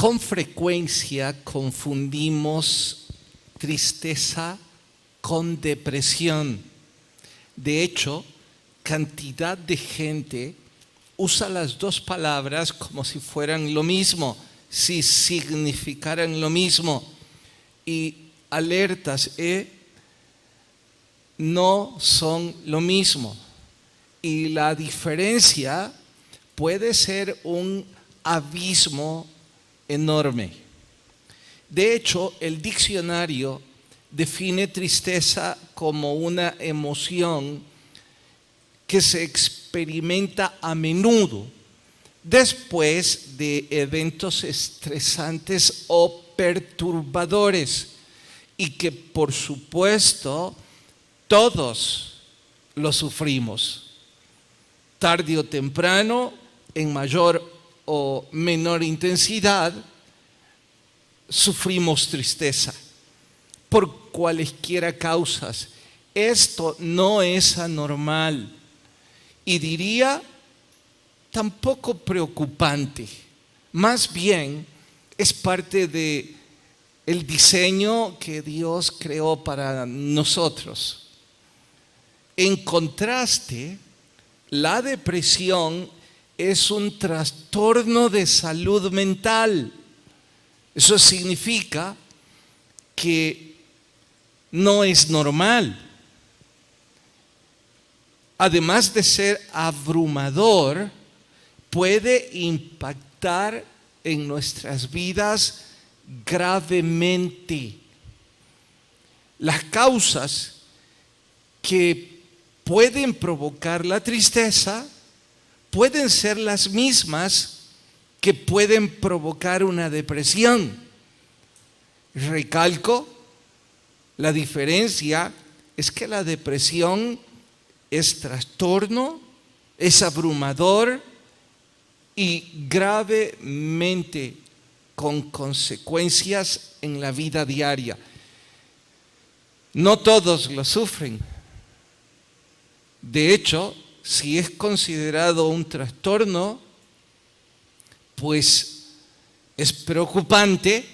Con frecuencia confundimos tristeza con depresión. De hecho, cantidad de gente usa las dos palabras como si fueran lo mismo, si significaran lo mismo. Y alertas, no son lo mismo. Y la diferencia puede ser un abismo enorme. De hecho, el diccionario define tristeza como una emoción que se experimenta a menudo después de eventos estresantes o perturbadores y que, por supuesto, todos lo sufrimos. Tarde o temprano, en mayor o menor intensidad, sufrimos tristeza por cualesquiera causas. Esto no es anormal y diría tampoco preocupante. Más bien es parte de el diseño que Dios creó para nosotros. En contraste, la depresión es un trastorno de salud mental. Eso significa que no es normal. Además de ser abrumador, puede impactar en nuestras vidas gravemente. Las causas que pueden provocar la tristeza pueden ser las mismas que pueden provocar una depresión. Recalco, la diferencia es que la depresión es trastorno, es abrumador y gravemente con consecuencias en la vida diaria. No todos lo sufren. De hecho, si es considerado un trastorno, pues es preocupante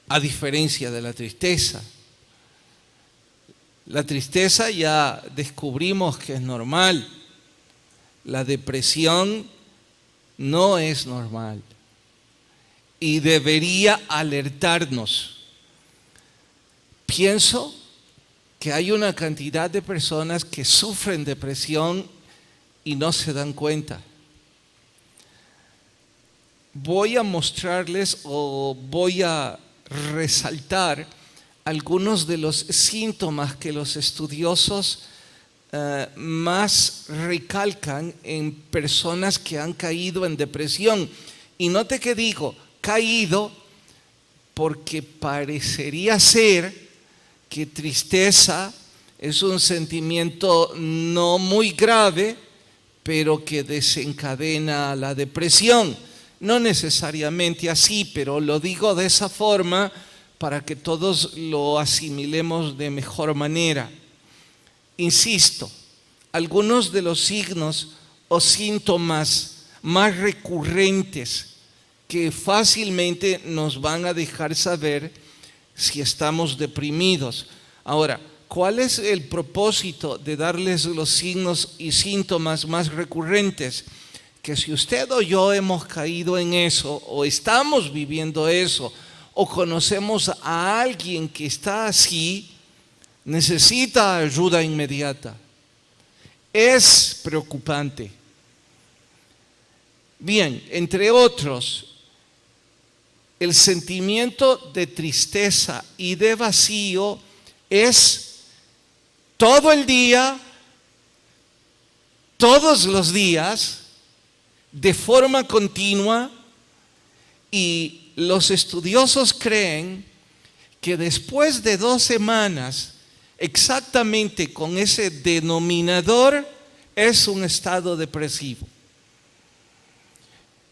a diferencia de la tristeza. La tristeza ya descubrimos que es normal. La depresión no es normal y debería alertarnos. Pienso que hay una cantidad de personas que sufren depresión y no se dan cuenta. Voy a mostrarles o voy a resaltar algunos de los síntomas que los estudiosos más recalcan en personas que han caído en depresión. Y note que digo caído porque parecería ser que tristeza es un sentimiento no muy grave, pero que desencadena la depresión. No necesariamente así, pero lo digo de esa forma para que todos lo asimilemos de mejor manera. Insisto, algunos de los signos o síntomas más recurrentes que fácilmente nos van a dejar saber si estamos deprimidos. Ahora, ¿cuál es el propósito de darles los signos y síntomas más recurrentes? Que si usted o yo hemos caído en eso, o estamos viviendo eso, o conocemos a alguien que está así, necesita ayuda inmediata. Es preocupante. Bien, entre otros, el sentimiento de tristeza y de vacío es todo el día, todos los días, de forma continua, y los estudiosos creen que después de 2 semanas, exactamente con ese denominador, es un estado depresivo.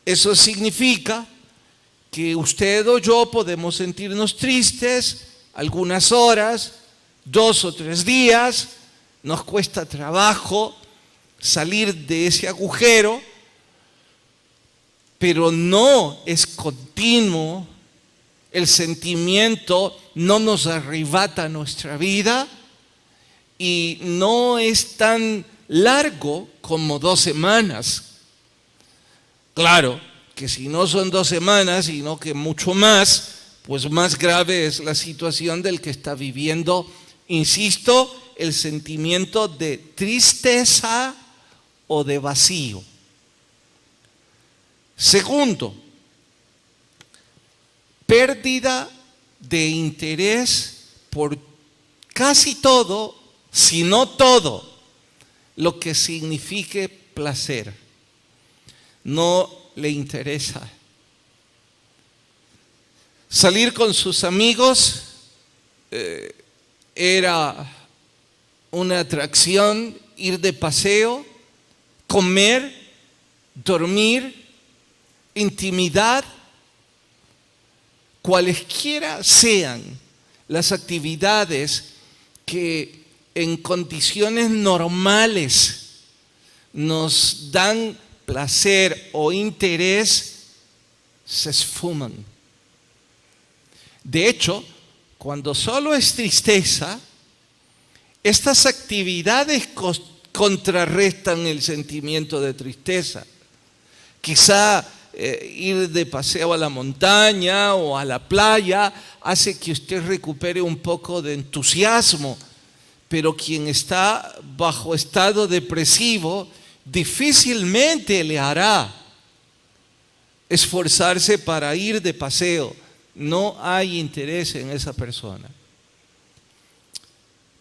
Eso significa que usted o yo podemos sentirnos tristes algunas horas, 2 o 3 días, nos cuesta trabajo salir de ese agujero, pero no es continuo el sentimiento no nos arrebata nuestra vida y no es tan largo como 2 semanas. Claro que si no son 2 semanas, sino que mucho más, pues más grave es la situación del que está viviendo, insisto, el sentimiento de tristeza o de vacío. Segundo, pérdida de interés por casi todo, si no todo, lo que signifique placer. No le interesa. Salir con sus amigos era una atracción, ir de paseo, comer, dormir, intimidad, cualesquiera sean las actividades que en condiciones normales nos dan placer o interés, se esfuman. De hecho, cuando solo es tristeza, estas actividades contrarrestan el sentimiento de tristeza. Quizá ir de paseo a la montaña o a la playa hace que usted recupere un poco de entusiasmo, pero quien está bajo estado depresivo difícilmente le hará esforzarse para ir de paseo. No hay interés en esa persona.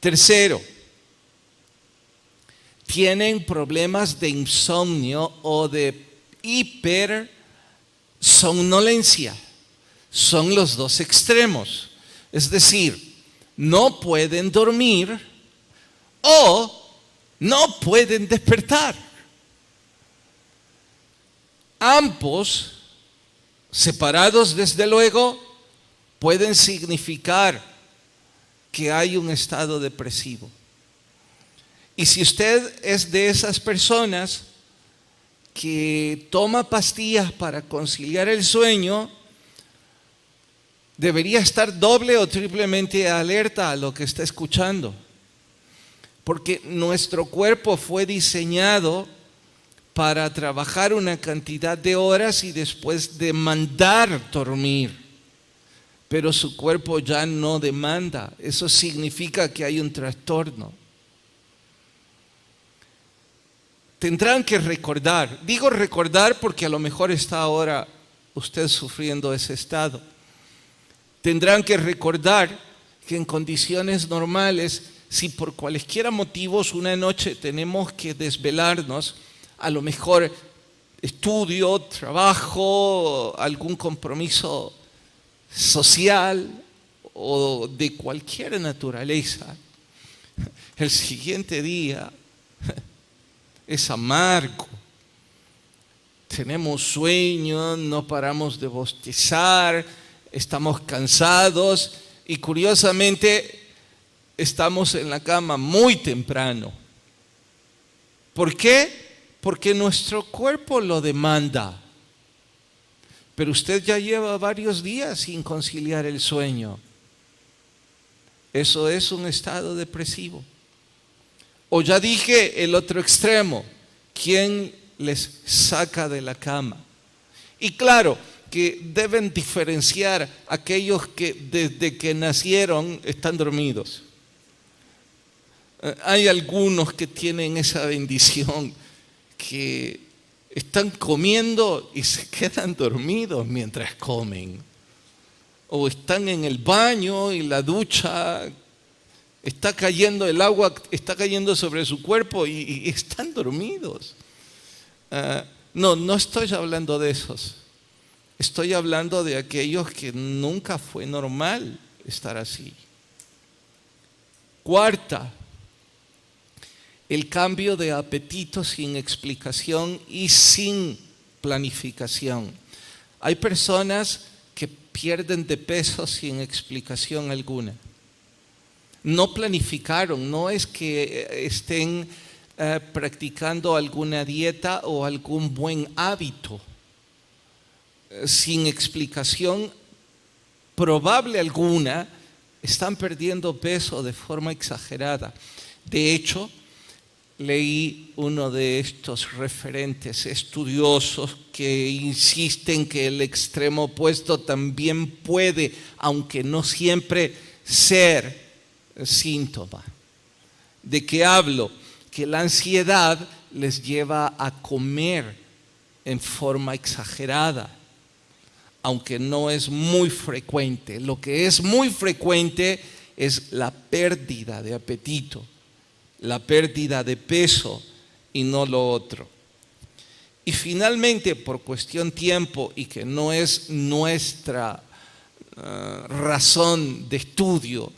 Tercero, tienen problemas de insomnio o de hipersomnolencia. Son los 2 extremos. Es decir, no pueden dormir o no pueden despertar. Ambos, separados desde luego, pueden significar que hay un estado depresivo. Y si usted es de esas personas que toma pastillas para conciliar el sueño, debería estar doble o triplemente alerta a lo que está escuchando. Porque nuestro cuerpo fue diseñado para trabajar una cantidad de horas y después demandar dormir. Pero su cuerpo ya no demanda. Eso significa que hay un trastorno. Tendrán que recordar, digo recordar porque a lo mejor está ahora usted sufriendo ese estado. Tendrán que recordar que en condiciones normales, si por cualesquiera motivos una noche tenemos que desvelarnos, a lo mejor estudio, trabajo, algún compromiso social o de cualquier naturaleza, el siguiente día es amargo. Tenemos sueño, no paramos de bostezar, estamos cansados y curiosamente estamos en la cama muy temprano. ¿Por qué? Porque nuestro cuerpo lo demanda. Pero usted ya lleva varios días sin conciliar el sueño. Eso es un estado depresivo. O ya dije el otro extremo, ¿quién les saca de la cama? Y claro que deben diferenciar aquellos que desde que nacieron están dormidos. Hay algunos que tienen esa bendición, que están comiendo y se quedan dormidos mientras comen. O están en el baño y la ducha, está cayendo el agua, está cayendo sobre su cuerpo y están dormidos. No estoy hablando de esos. Estoy hablando de aquellos que nunca fue normal estar así. Cuarta, el cambio de apetito sin explicación y sin planificación. Hay personas que pierden de peso sin explicación alguna. No planificaron, no es que estén practicando alguna dieta o algún buen hábito. Sin explicación probable alguna, están perdiendo peso de forma exagerada. De hecho, leí uno de estos referentes estudiosos que insisten que el extremo opuesto también puede, aunque no siempre, ser síntoma. ¿De qué hablo? Que la ansiedad les lleva a comer en forma exagerada, aunque no es muy frecuente. Lo que es muy frecuente es la pérdida de apetito, la pérdida de peso y no lo otro. Y finalmente, por cuestión tiempo y que no es nuestra razón de estudio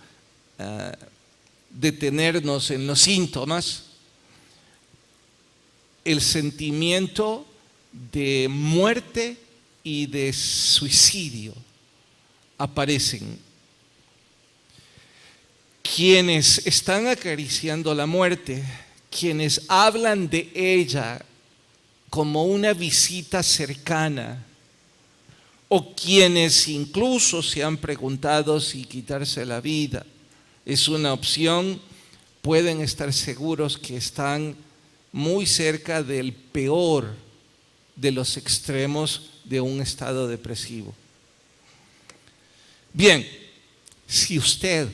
detenernos en los síntomas, el sentimiento de muerte y de suicidio aparecen. Quienes están acariciando la muerte, quienes hablan de ella como una visita cercana, o quienes incluso se han preguntado si quitarse la vida es una opción, pueden estar seguros que están muy cerca del peor de los extremos de un estado depresivo. Bien, si usted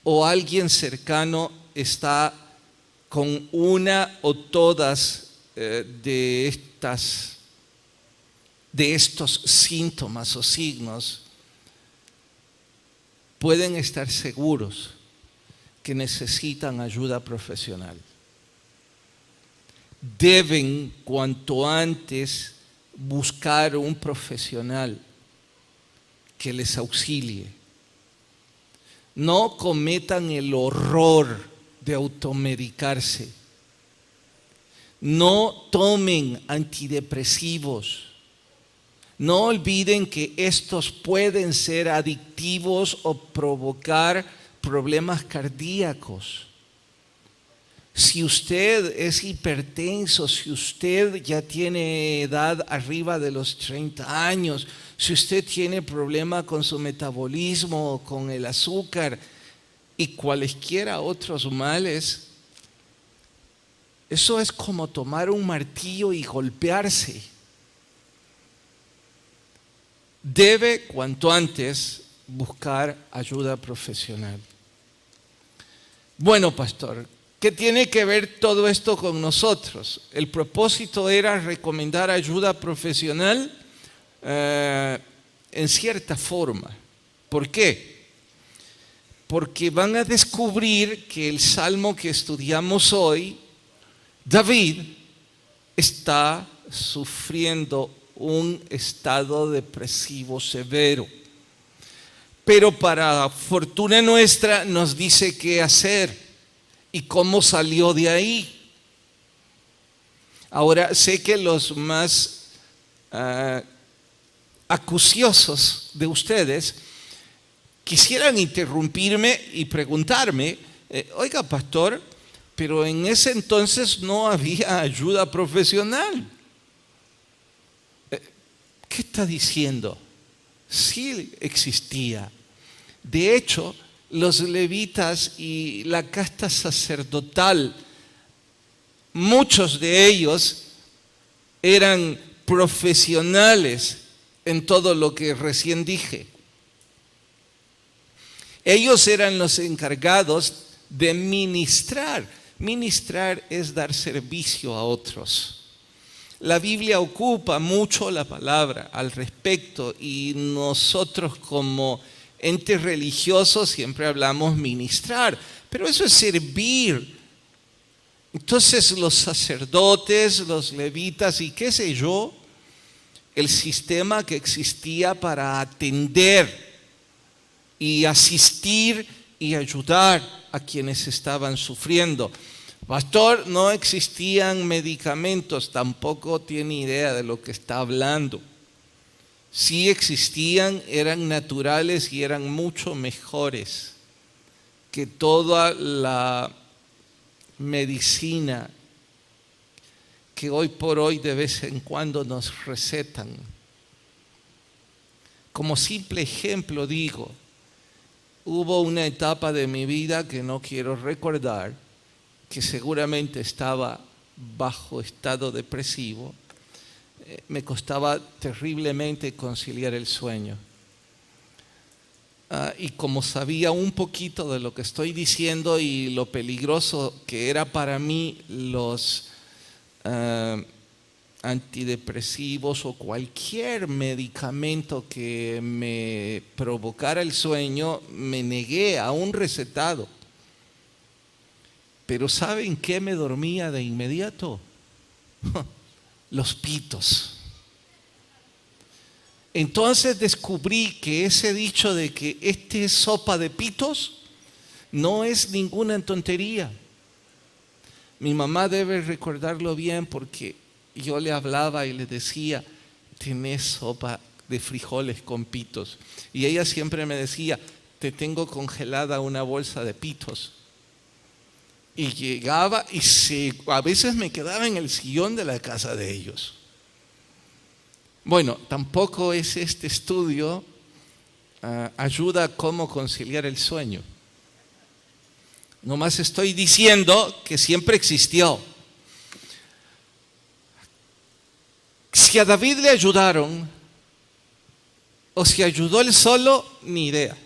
o alguien cercano está con una o todas de estos síntomas o signos, pueden estar seguros que necesitan ayuda profesional. Deben cuanto antes buscar un profesional que les auxilie. No cometan el horror de automedicarse. No tomen antidepresivos. No olviden que estos pueden ser adictivos o provocar problemas cardíacos. Si usted es hipertenso, si usted ya tiene edad arriba de los 30 años, si usted tiene problema con su metabolismo, con el azúcar y cualesquiera otros males, eso es como tomar un martillo y golpearse. Debe cuanto antes buscar ayuda profesional. Bueno, pastor, ¿qué tiene que ver todo esto con nosotros? El propósito era recomendar ayuda profesional en cierta forma. ¿Por qué? Porque van a descubrir que el salmo que estudiamos hoy, David, está sufriendo un estado depresivo severo. Pero para fortuna nuestra nos dice qué hacer y cómo salió de ahí. Ahora, sé que los más acuciosos de ustedes quisieran interrumpirme y preguntarme, oiga, pastor, pero en ese entonces no había ayuda profesional. ¿Qué está diciendo? Sí existía. De hecho, los levitas y la casta sacerdotal, muchos de ellos eran profesionales en todo lo que recién dije. Ellos eran los encargados de ministrar. Ministrar es dar servicio a otros. La Biblia ocupa mucho la palabra al respecto y nosotros como entes religiosos siempre hablamos ministrar, pero eso es servir. Entonces los sacerdotes, los levitas y qué sé yo, el sistema que existía para atender y asistir y ayudar a quienes estaban sufriendo. Pastor, no existían medicamentos, tampoco tiene idea de lo que está hablando. Sí existían, eran naturales y eran mucho mejores que toda la medicina que hoy por hoy de vez en cuando nos recetan. Como simple ejemplo digo, hubo una etapa de mi vida que no quiero recordar, que seguramente estaba bajo estado depresivo. Me costaba terriblemente conciliar el sueño. Y como sabía un poquito de lo que estoy diciendo y lo peligroso que era para mí los antidepresivos o cualquier medicamento que me provocara el sueño, me negué a un recetado. Pero ¿saben qué me dormía de inmediato? Los pitos. Entonces descubrí que ese dicho de que este es sopa de pitos no es ninguna tontería. Mi mamá debe recordarlo bien porque yo le hablaba y le decía, tenés sopa de frijoles con pitos. Y ella siempre me decía, te tengo congelada una bolsa de pitos. Y llegaba y a veces me quedaba en el sillón de la casa de ellos. Bueno, tampoco es este estudio ayuda a cómo conciliar el sueño. Nomás estoy diciendo que siempre existió. Si a David le ayudaron o si ayudó él solo, ni idea.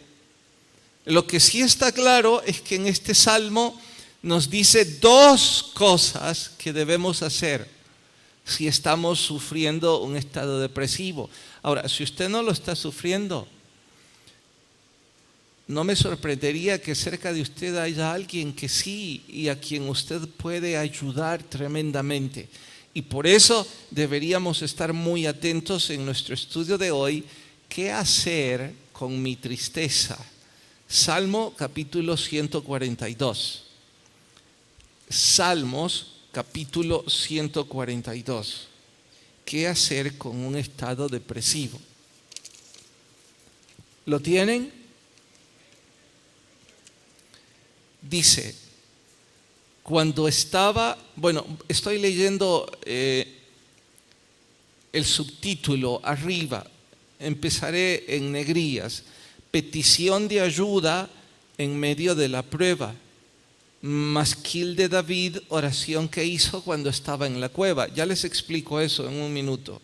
Lo que sí está claro es que en este salmo nos dice dos cosas que debemos hacer si estamos sufriendo un estado depresivo. Ahora, si usted no lo está sufriendo, no me sorprendería que cerca de usted haya alguien que sí y a quien usted puede ayudar tremendamente. Y por eso deberíamos estar muy atentos en nuestro estudio de hoy. ¿Qué hacer con mi tristeza? Salmo capítulo 142. Salmos capítulo 142. ¿Qué hacer con un estado depresivo? ¿Lo tienen? Dice, cuando estaba, estoy leyendo el subtítulo arriba, empezaré en negrillas, petición de ayuda en medio de la prueba. Masquil de David, oración que hizo cuando estaba en la cueva. Ya les explico eso en un minuto.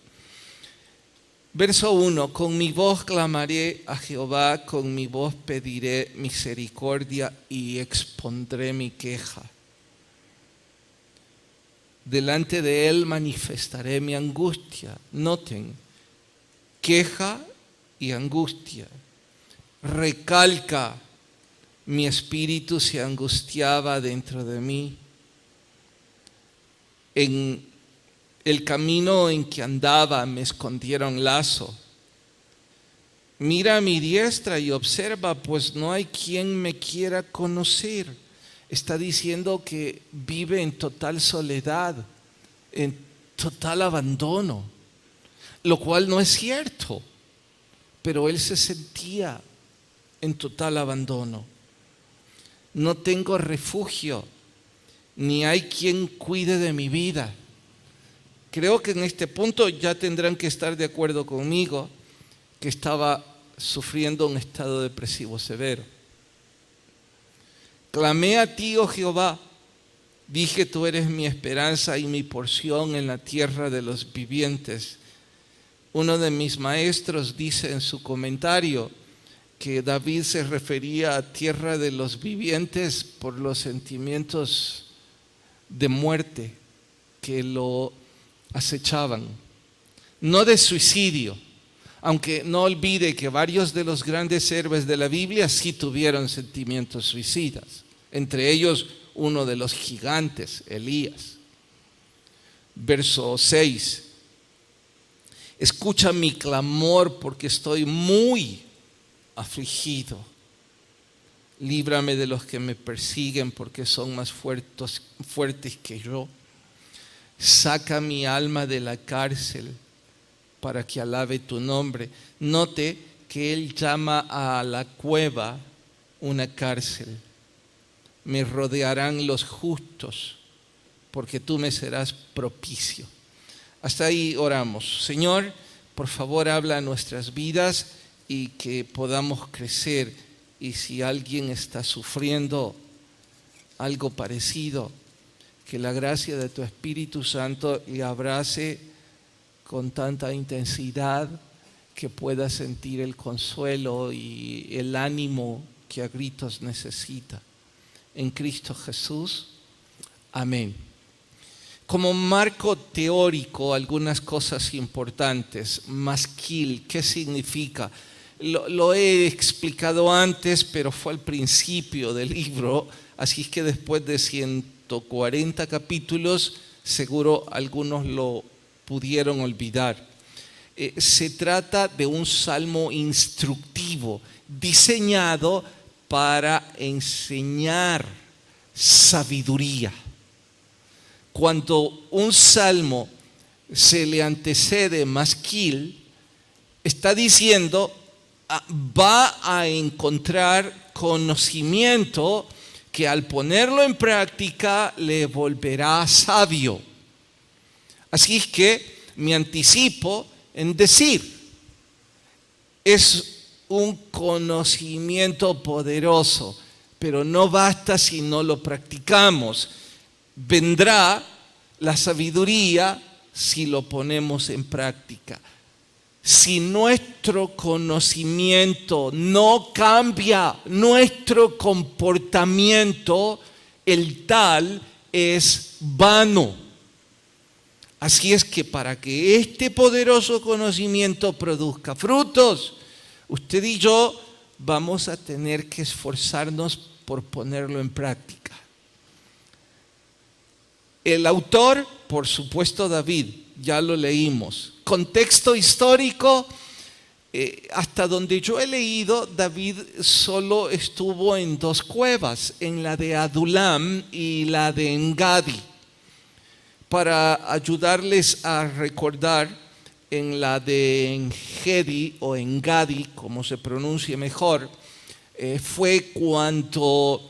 Verso 1, con mi voz clamaré a Jehová, con mi voz pediré misericordia y expondré mi queja. Delante de él manifestaré mi angustia. Noten, queja y angustia. Recalca, mi espíritu se angustiaba dentro de mí. En el camino en que andaba me escondieron lazo. Mira a mi diestra y observa, pues no hay quien me quiera conocer. Está diciendo que vive en total soledad, en total abandono, lo cual no es cierto, pero él se sentía en total abandono. No tengo refugio, ni hay quien cuide de mi vida. Creo que en este punto ya tendrán que estar de acuerdo conmigo que estaba sufriendo un estado depresivo severo. Clamé a ti, oh Jehová, dije, tú eres mi esperanza y mi porción en la tierra de los vivientes. Uno de mis maestros dice en su comentario que David se refería a tierra de los vivientes por los sentimientos de muerte que lo acechaban, no de suicidio, aunque no olvide que varios de los grandes héroes de la Biblia sí tuvieron sentimientos suicidas, entre ellos uno de los gigantes, Elías. Verso 6, escucha mi clamor porque estoy muy afligido. Líbrame de los que me persiguen porque son más fuertes que yo. Saca mi alma de la cárcel para que alabe tu nombre. Note que él llama a la cueva una cárcel. Me rodearán los justos porque tú me serás propicio. Hasta ahí oramos. Señor, por favor habla a nuestras vidas y que podamos crecer. Y si alguien está sufriendo algo parecido, que la gracia de tu Espíritu Santo le abrace con tanta intensidad que pueda sentir el consuelo y el ánimo que a gritos necesita. En Cristo Jesús. Amén. Como marco teórico, algunas cosas importantes. Masquil, ¿qué significa? Lo he explicado antes, pero fue al principio del libro, así es que después de 140 capítulos, seguro algunos lo pudieron olvidar. Se trata de un salmo instructivo, diseñado para enseñar sabiduría. Cuando un salmo se le antecede masquil, está diciendo va a encontrar conocimiento que al ponerlo en práctica le volverá sabio. Así es que me anticipo en decir, es un conocimiento poderoso, pero no basta si no lo practicamos. Vendrá la sabiduría si lo ponemos en práctica. Si nuestro conocimiento no cambia nuestro comportamiento, el tal es vano. Así es que para que este poderoso conocimiento produzca frutos, usted y yo vamos a tener que esforzarnos por ponerlo en práctica. El autor, por supuesto, David, ya lo leímos. Contexto histórico, hasta donde yo he leído, David solo estuvo en 2 cuevas, en la de Adulam y la de Engadi. Para ayudarles a recordar, en la de Engedi o Engadi, como se pronuncie mejor, fue cuando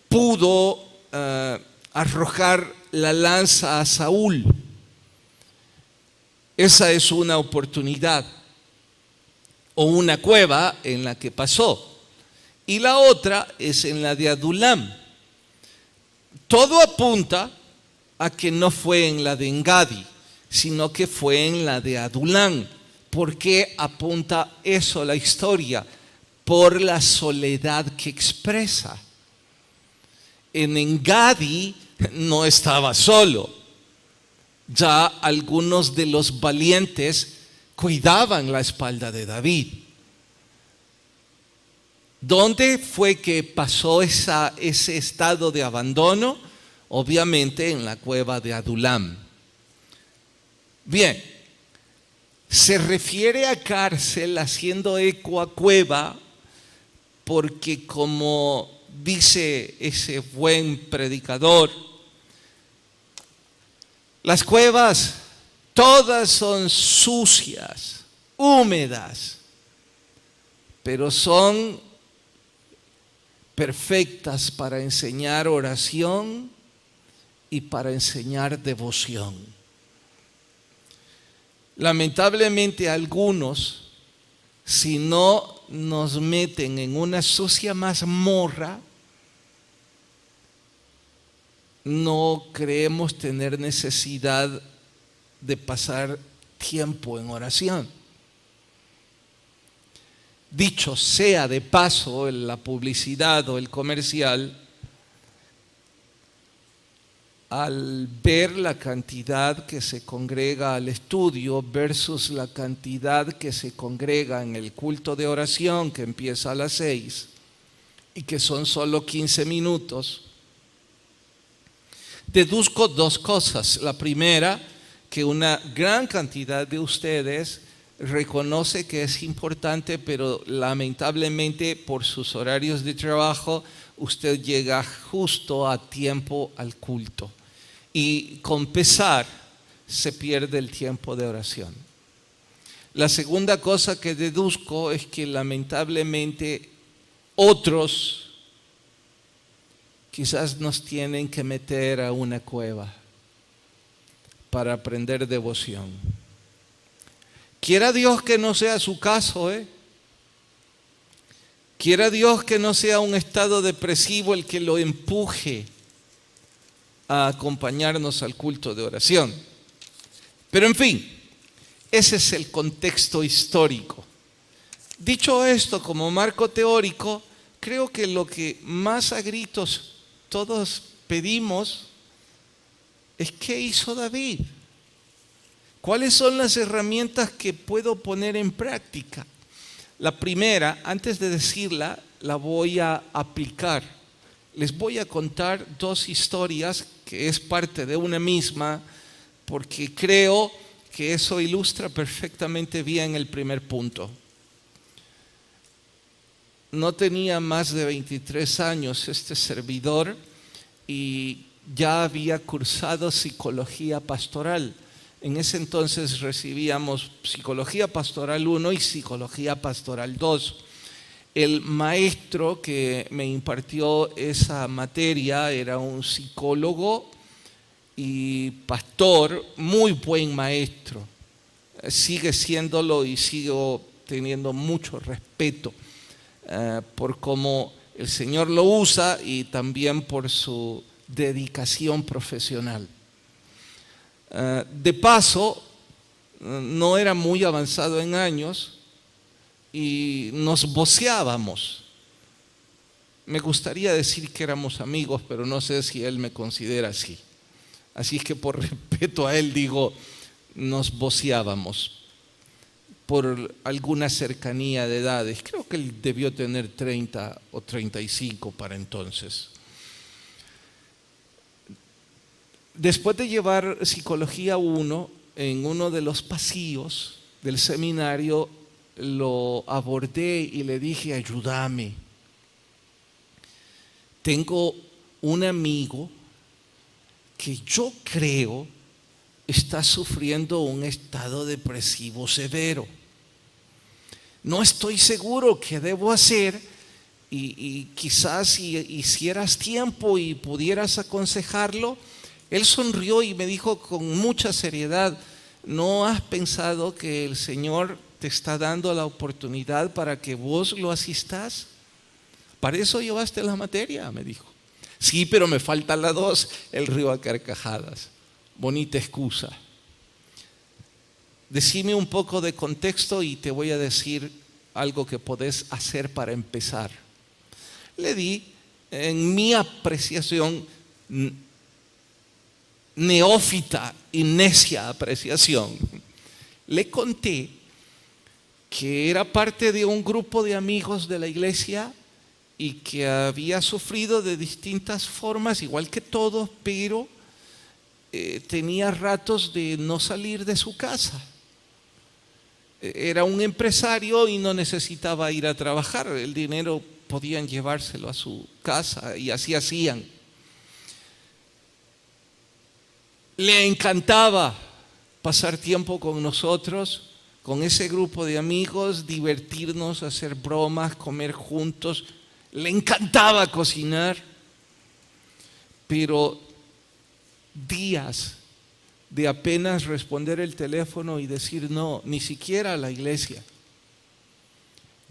pudo arrojar la lanza a Saúl. Esa es una oportunidad o una cueva en la que pasó. Y la otra es en la de Adulam. Todo apunta a que no fue en la de Engadi, sino que fue en la de Adulam. ¿Por qué apunta eso la historia? Por la soledad que expresa. En Engadi no estaba solo. Ya algunos de los valientes cuidaban la espalda de David. ¿Dónde fue que pasó ese estado de abandono? Obviamente en la cueva de Adulam. Bien, se refiere a cárcel haciendo eco a cueva porque, como dice ese buen predicador, las cuevas todas son sucias, húmedas, pero son perfectas para enseñar oración y para enseñar devoción. Lamentablemente algunos, si no nos meten en una sucia mazmorra, no creemos tener necesidad de pasar tiempo en oración. Dicho sea de paso, en la publicidad o el comercial, al ver la cantidad que se congrega al estudio versus la cantidad que se congrega en el culto de oración que empieza a las 6 y que son solo 15 minutos, deduzco 2 cosas. La primera, que una gran cantidad de ustedes reconoce que es importante, pero lamentablemente por sus horarios de trabajo usted llega justo a tiempo al culto y con pesar se pierde el tiempo de oración. La segunda cosa que deduzco es que lamentablemente otros quizás nos tienen que meter a una cueva para aprender devoción. Quiera Dios que no sea su caso, Quiera Dios que no sea un estado depresivo el que lo empuje a acompañarnos al culto de oración. Pero en fin, ese es el contexto histórico. Dicho esto, como marco teórico, creo que lo que más a gritos todos pedimos es ¿qué hizo David? ¿Cuáles son las herramientas que puedo poner en práctica? La primera, antes de decirla, la voy a aplicar. Les voy a contar dos historias que es parte de una misma, porque creo que eso ilustra perfectamente bien el primer punto. No tenía más de 23 años este servidor y ya había cursado psicología pastoral. En ese entonces recibíamos psicología pastoral 1 y psicología pastoral 2. El maestro que me impartió esa materia era un psicólogo y pastor, muy buen maestro. Sigue siéndolo y sigo teniendo mucho respeto por cómo el Señor lo usa y también por su dedicación profesional. De paso, no era muy avanzado en años y nos voceábamos. Me gustaría decir que éramos amigos, pero no sé si él me considera así. Así que por respeto a él digo, nos voceábamos por alguna cercanía de edades. Creo que él debió tener 30 o 35 para entonces. Después de llevar psicología 1 en uno de los pasillos del seminario, lo abordé y le dije, ayúdame. Tengo un amigo que yo creo está sufriendo un estado depresivo severo. No estoy seguro qué debo hacer y quizás si hicieras tiempo y pudieras aconsejarlo. Él sonrió y me dijo con mucha seriedad, ¿no has pensado que el Señor te está dando la oportunidad para que vos lo asistas? Para eso llevaste la materia, me dijo. Sí, pero me falta la 2, él rió a carcajadas. Bonita excusa. Decime un poco de contexto y te voy a decir algo que podés hacer para empezar. Le di, en mi apreciación neófita y necia apreciación, le conté que era parte de un grupo de amigos de la iglesia y que había sufrido de distintas formas, igual que todos, pero tenía ratos de no salir de su casa. Era un empresario y no necesitaba ir a trabajar, el dinero podían llevárselo a su casa y así hacían. Le encantaba pasar tiempo con nosotros, con ese grupo de amigos, divertirnos, hacer bromas, comer juntos. Le encantaba cocinar, pero días de apenas responder el teléfono y decir no, ni siquiera a la iglesia.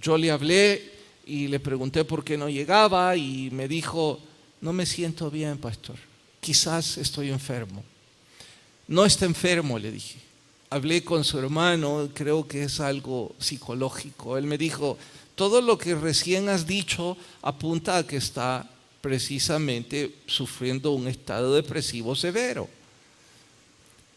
Yo le hablé y le pregunté por qué no llegaba y me dijo, no me siento bien, pastor, quizás estoy enfermo. No está enfermo, le dije. Hablé con su hermano, creo que es algo psicológico. Él me dijo, todo lo que recién has dicho apunta a que está precisamente sufriendo un estado depresivo severo.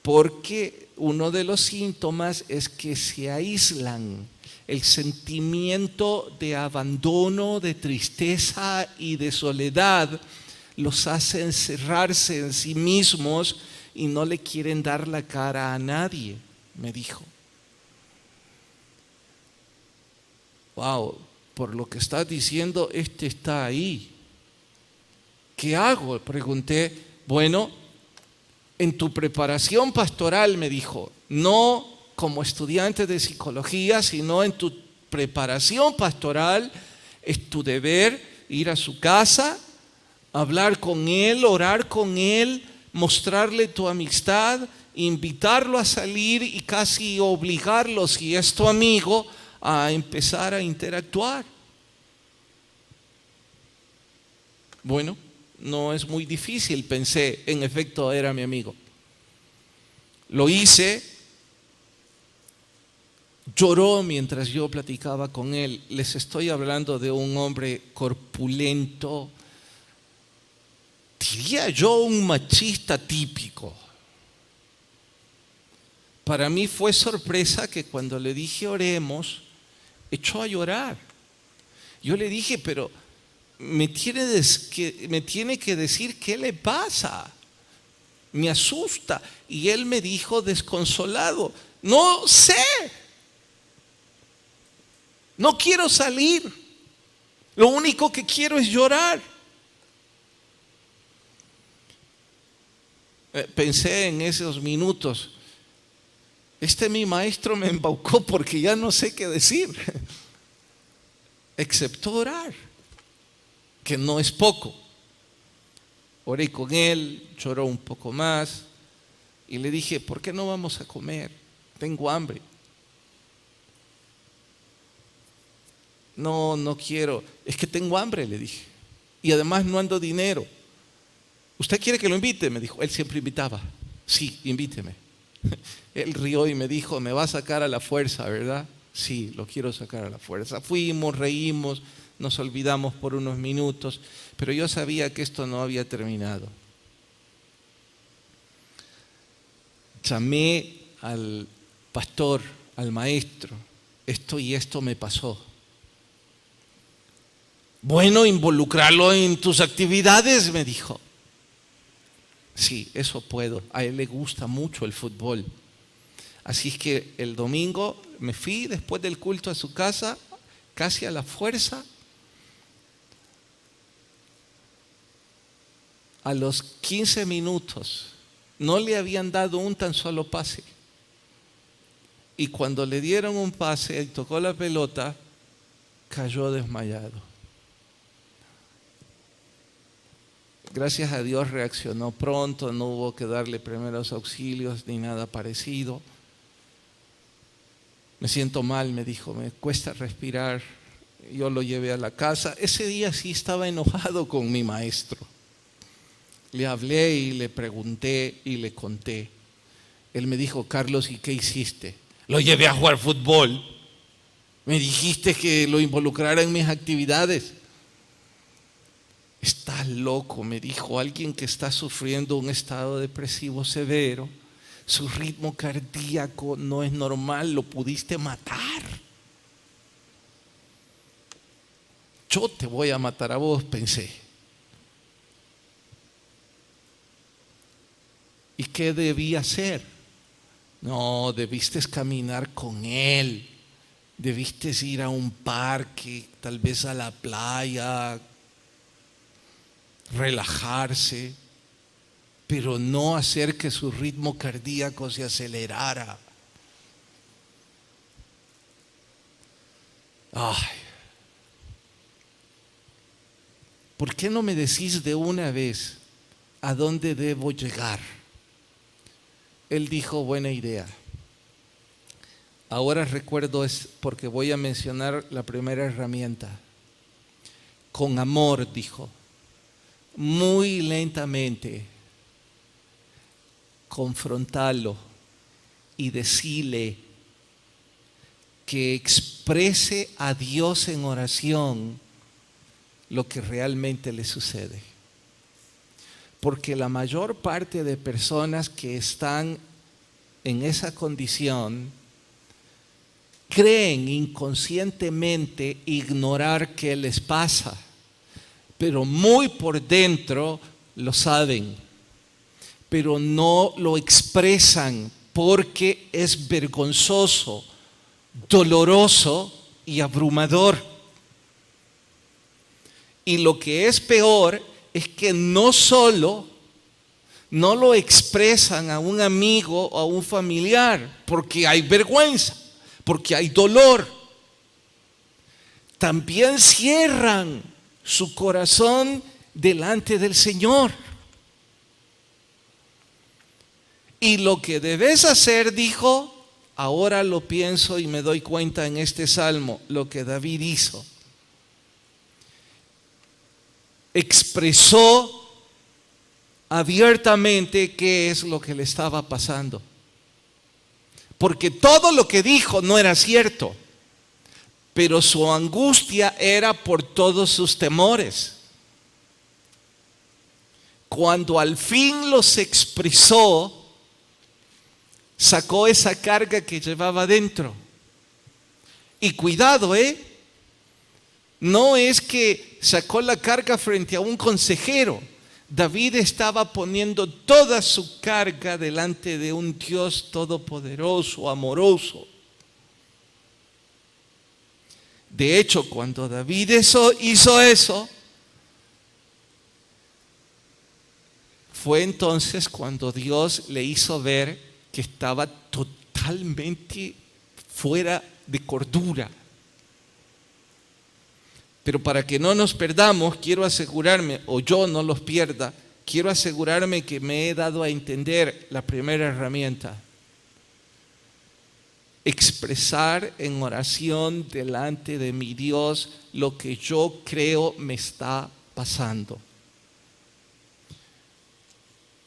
Porque uno de los síntomas es que se aíslan. El sentimiento de abandono, de tristeza y de soledad los hace encerrarse en sí mismos y no le quieren dar la cara a nadie, me dijo. Wow, por lo que estás diciendo, este está ahí. ¿Qué hago? Pregunté. Bueno, en tu preparación pastoral, me dijo, no como estudiante de psicología, sino en tu preparación pastoral, es tu deber ir a su casa, hablar con él, orar con él, mostrarle tu amistad invitarlo a salir y casi obligarlo, si es tu amigo, a empezar a interactuar. Bueno, no es muy difícil, pensé, en efecto era mi amigo. Lo hice, lloró mientras yo platicaba con él. Les estoy hablando de un hombre corpulento, diría yo un machista típico. Para mí fue sorpresa que cuando le dije oremos, echó a llorar. Yo le dije, pero me tiene que decir qué le pasa. Me asusta. Y él me dijo desconsolado, no sé. No quiero salir. Lo único que quiero es llorar. Pensé en esos minutos, mi maestro me embaucó porque ya no sé qué decir, excepto orar, que no es poco. Oré con él, lloró un poco más y le dije, ¿por qué no vamos a comer? Tengo hambre. No quiero, es que tengo hambre, le dije, y además no ando dinero. ¿Usted quiere que lo invite? Me dijo. Él siempre invitaba. Sí, invíteme. Él rió y me dijo, me va a sacar a la fuerza, ¿verdad? Sí, lo quiero sacar a la fuerza. Fuimos, reímos, nos olvidamos por unos minutos, pero yo sabía que esto no había terminado. Llamé al pastor, al maestro, esto y esto me pasó. Bueno, involucrarlo en tus actividades, me dijo. Sí, eso puedo. A él le gusta mucho el fútbol. Así es que el domingo me fui después del culto a su casa, casi a la fuerza. A los 15 minutos no le habían dado un tan solo pase. Y cuando le dieron un pase, él tocó la pelota, cayó desmayado. Gracias a Dios reaccionó pronto, no hubo que darle primeros auxilios ni nada parecido. Me siento mal, me dijo, me cuesta respirar. Yo lo llevé a la casa. Ese día sí estaba enojado con mi maestro. Le hablé y le pregunté y le conté. Él me dijo, Carlos, ¿y qué hiciste? Lo llevé a jugar fútbol. Me dijiste que lo involucrara en mis actividades. Estás loco, me dijo, alguien que está sufriendo un estado depresivo severo, su ritmo cardíaco no es normal, lo pudiste matar. Yo te voy a matar a vos, pensé. ¿Y qué debía hacer? No, debiste caminar con él, debiste ir a un parque, tal vez a la playa, relajarse, pero no hacer que su ritmo cardíaco se acelerara. Ay, ¿por qué no me decís de una vez a dónde debo llegar? Él dijo, buena idea. Ahora recuerdo, es porque voy a mencionar la primera herramienta. Con amor, dijo. Muy lentamente, confrontarlo y decirle que exprese a Dios en oración lo que realmente le sucede. Porque la mayor parte de personas que están en esa condición creen inconscientemente ignorar qué les pasa, pero muy por dentro lo saben, pero no lo expresan porque es vergonzoso, doloroso y abrumador. Y lo que es peor es que no solo no lo expresan a un amigo o a un familiar porque hay vergüenza, porque hay dolor, también cierran su corazón delante del Señor. Y lo que debes hacer, dijo, ahora lo pienso y me doy cuenta en este salmo, lo que David hizo. Expresó abiertamente qué es lo que le estaba pasando. Porque todo lo que dijo no era cierto, pero su angustia era por todos sus temores. Cuando al fin los expresó, sacó esa carga que llevaba dentro. Y cuidado, no es que sacó la carga frente a un consejero. David estaba poniendo toda su carga delante de un Dios todopoderoso, amoroso. De hecho, cuando David hizo eso, fue entonces cuando Dios le hizo ver que estaba totalmente fuera de cordura. Pero para que no nos perdamos, quiero asegurarme, o yo no los pierda, quiero asegurarme que me he dado a entender la primera herramienta. Expresar en oración delante de mi Dios lo que yo creo me está pasando.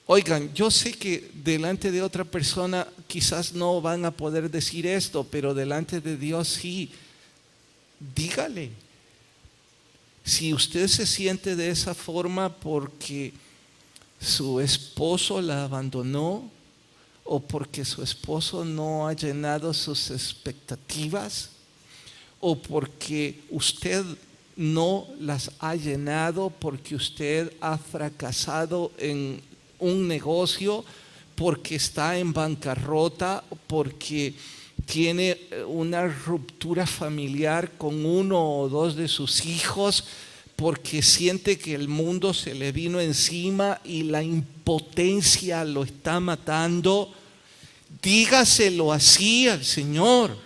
Oigan, yo sé que delante de otra persona quizás no van a poder decir esto, pero delante de Dios sí. Dígale. Si usted se siente de esa forma porque su esposo la abandonó o porque su esposo no ha llenado sus expectativas o porque usted no las ha llenado, porque usted ha fracasado en un negocio, porque está en bancarrota, porque tiene una ruptura familiar con uno o dos de sus hijos, porque siente que el mundo se le vino encima y la impotencia lo está matando, dígaselo así al Señor.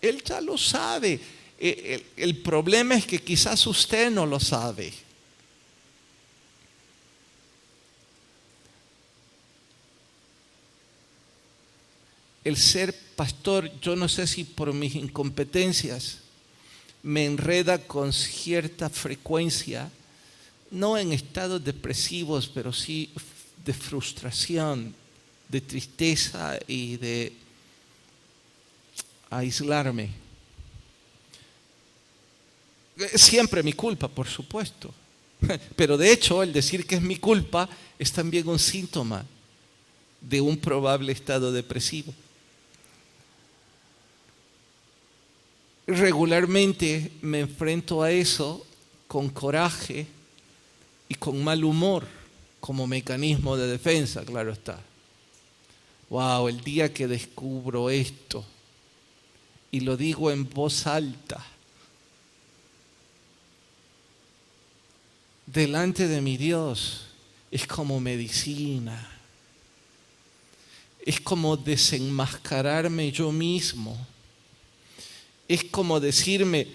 Él ya lo sabe. El problema es que quizás usted no lo sabe. El ser pastor, yo no sé si por mis incompetencias me enreda con cierta frecuencia, no en estados depresivos, pero sí de frustración, de tristeza y de aislarme. Siempre mi culpa, por supuesto. Pero de hecho, el decir que es mi culpa es también un síntoma de un probable estado depresivo. Regularmente me enfrento a eso con coraje y con mal humor como mecanismo de defensa, claro está. Wow, el día que descubro esto y lo digo en voz alta delante de mi Dios, es como medicina. Es como desenmascararme yo mismo. Es como decirme,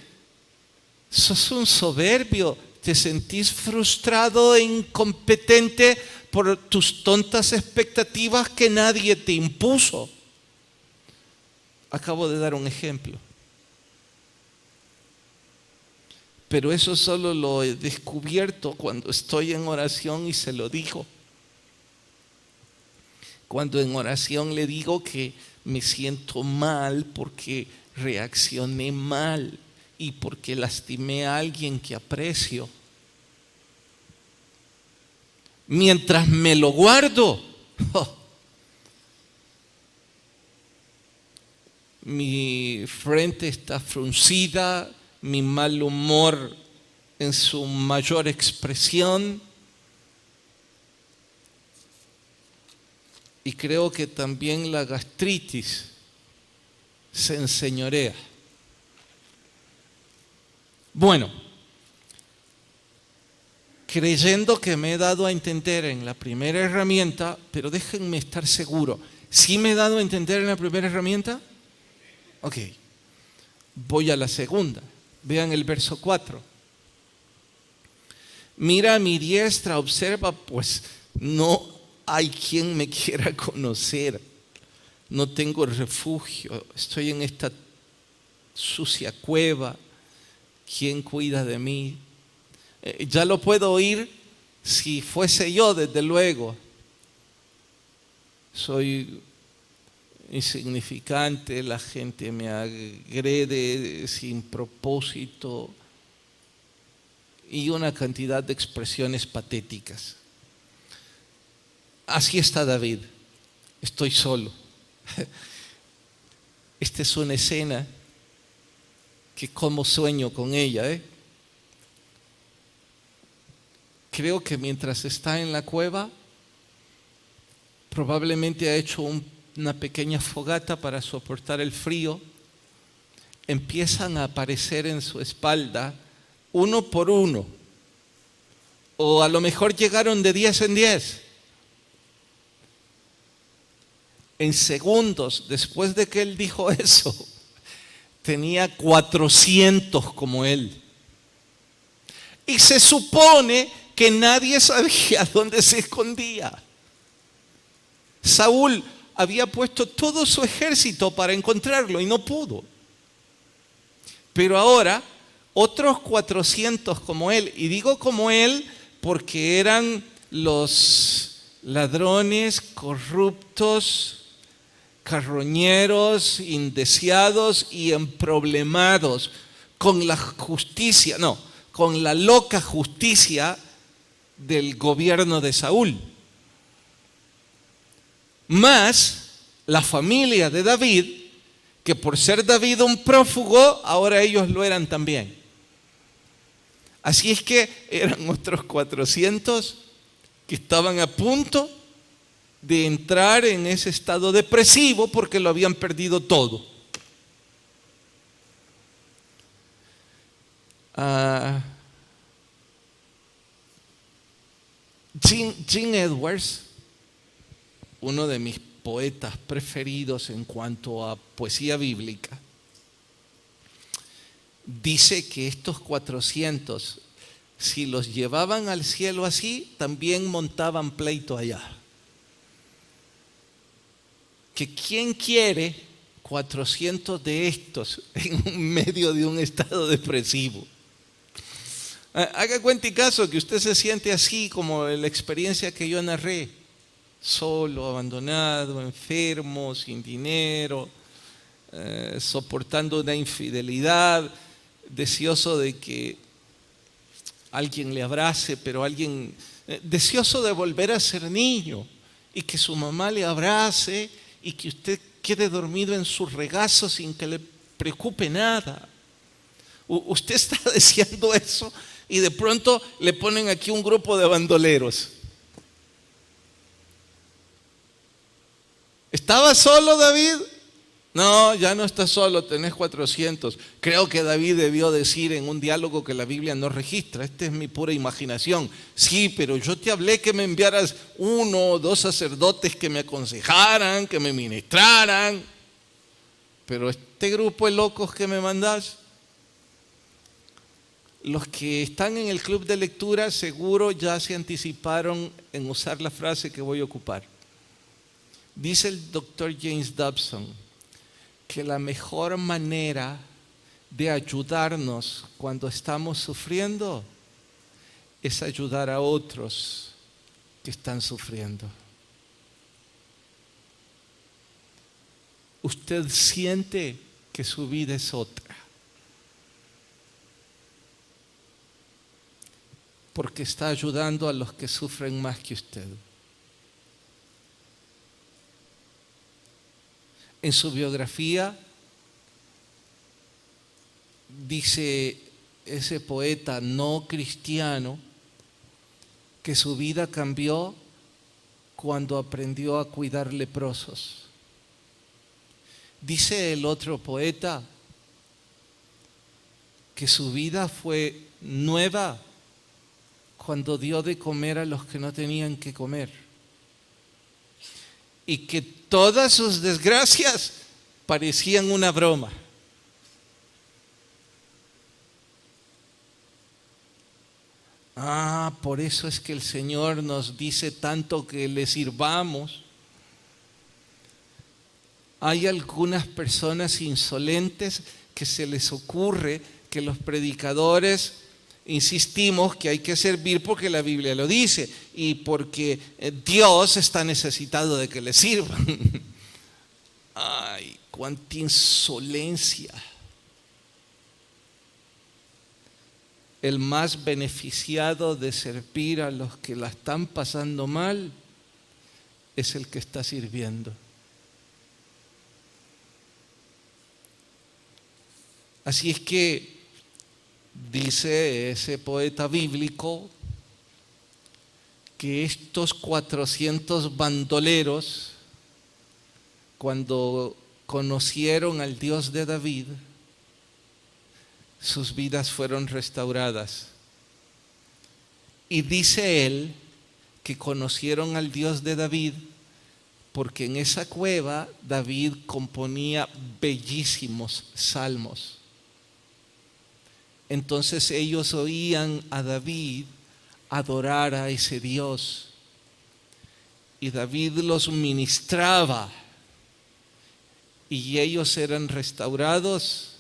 sos un soberbio, te sentís frustrado e incompetente por tus tontas expectativas que nadie te impuso. Acabo de dar un ejemplo. Pero eso solo lo he descubierto cuando estoy en oración y se lo digo. Cuando en oración le digo que me siento mal porque reaccioné mal y porque lastimé a alguien que aprecio. Mientras me lo guardo, mi frente está fruncida, mi mal humor en su mayor expresión, y creo que también la gastritis se enseñorea. Bueno, creyendo que me he dado a entender en la primera herramienta, pero déjenme estar seguro, ¿sí me he dado a entender en la primera herramienta? Ok, voy a la segunda. Vean el verso 4. Mira a mi diestra, observa, pues no hay quien me quiera conocer. No tengo refugio, estoy en esta sucia cueva. ¿Quién cuida de mí? Ya lo puedo oír si fuese yo, desde luego. Soy insignificante, la gente me agrede sin propósito y una cantidad de expresiones patéticas. Así está David, estoy solo. Esta es una escena que como sueño con ella. Creo que mientras está en la cueva, probablemente ha hecho una pequeña fogata para soportar el frío. Empiezan a aparecer en su espalda uno por uno, o a lo mejor llegaron de 10 en 10. En segundos después de que él dijo eso, tenía 400 como él. Y se supone que nadie sabía dónde se escondía. Saúl había puesto todo su ejército para encontrarlo y no pudo. Pero ahora, otros 400 como él, y digo como él porque eran los ladrones, corruptos, carroñeros, indeseados y emproblemados con la justicia, con la loca justicia del gobierno de Saúl. Más la familia de David, que por ser David un prófugo, ahora ellos lo eran también. Así es que eran otros 400 que estaban a punto de entrar en ese estado depresivo porque lo habían perdido todo. Gene Edwards, uno de mis poetas preferidos en cuanto a poesía bíblica, dice que estos 400, si los llevaban al cielo así, también montaban pleito allá. Que quién quiere 400 de estos en medio de un estado depresivo. Haga cuenta y caso que usted se siente así como la experiencia que yo narré, solo, abandonado, enfermo, sin dinero, soportando una infidelidad, deseoso de que alguien le abrace, pero alguien deseoso de volver a ser niño y que su mamá le abrace y que usted quede dormido en su regazo sin que le preocupe nada. Usted está deseando eso y de pronto le ponen aquí un grupo de bandoleros. ¿Estaba solo David? No, ya no estás solo, tenés 400. Creo que David debió decir en un diálogo que la Biblia no registra. Esta es mi pura imaginación. Sí, pero yo te hablé que me enviaras 1 o 2 sacerdotes que me aconsejaran, que me ministraran. Pero este grupo de locos que me mandás, los que están en el club de lectura seguro ya se anticiparon en usar la frase que voy a ocupar. Dice el doctor James Dobson que la mejor manera de ayudarnos cuando estamos sufriendo es ayudar a otros que están sufriendo. Usted siente que su vida es otra, porque está ayudando a los que sufren más que usted. En su biografía dice ese poeta no cristiano que su vida cambió cuando aprendió a cuidar leprosos. Dice el otro poeta que su vida fue nueva cuando dio de comer a los que no tenían que comer. Y que todas sus desgracias parecían una broma. Por eso es que el Señor nos dice tanto que le sirvamos. Hay algunas personas insolentes que se les ocurre que los predicadores insistimos que hay que servir porque la Biblia lo dice y porque Dios está necesitado de que le sirvan. ¡Ay, cuánta insolencia! El más beneficiado de servir a los que la están pasando mal es el que está sirviendo. Así es que dice ese poeta bíblico que estos 400 bandoleros, cuando conocieron al Dios de David, sus vidas fueron restauradas. Y dice él que conocieron al Dios de David porque en esa cueva David componía bellísimos salmos. Entonces ellos oían a David adorar a ese Dios y David los ministraba y ellos eran restaurados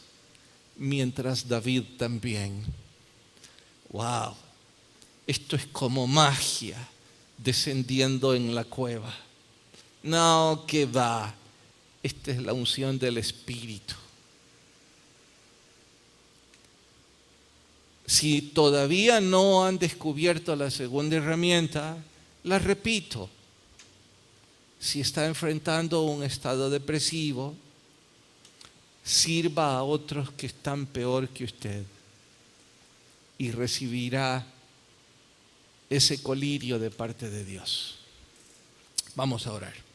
mientras David también. ¡Wow! Esto es como magia descendiendo en la cueva. No, que va. Esta es la unción del Espíritu. Si todavía no han descubierto la segunda herramienta, la repito. Si está enfrentando un estado depresivo, sirva a otros que están peor que usted y recibirá ese colirio de parte de Dios. Vamos a orar.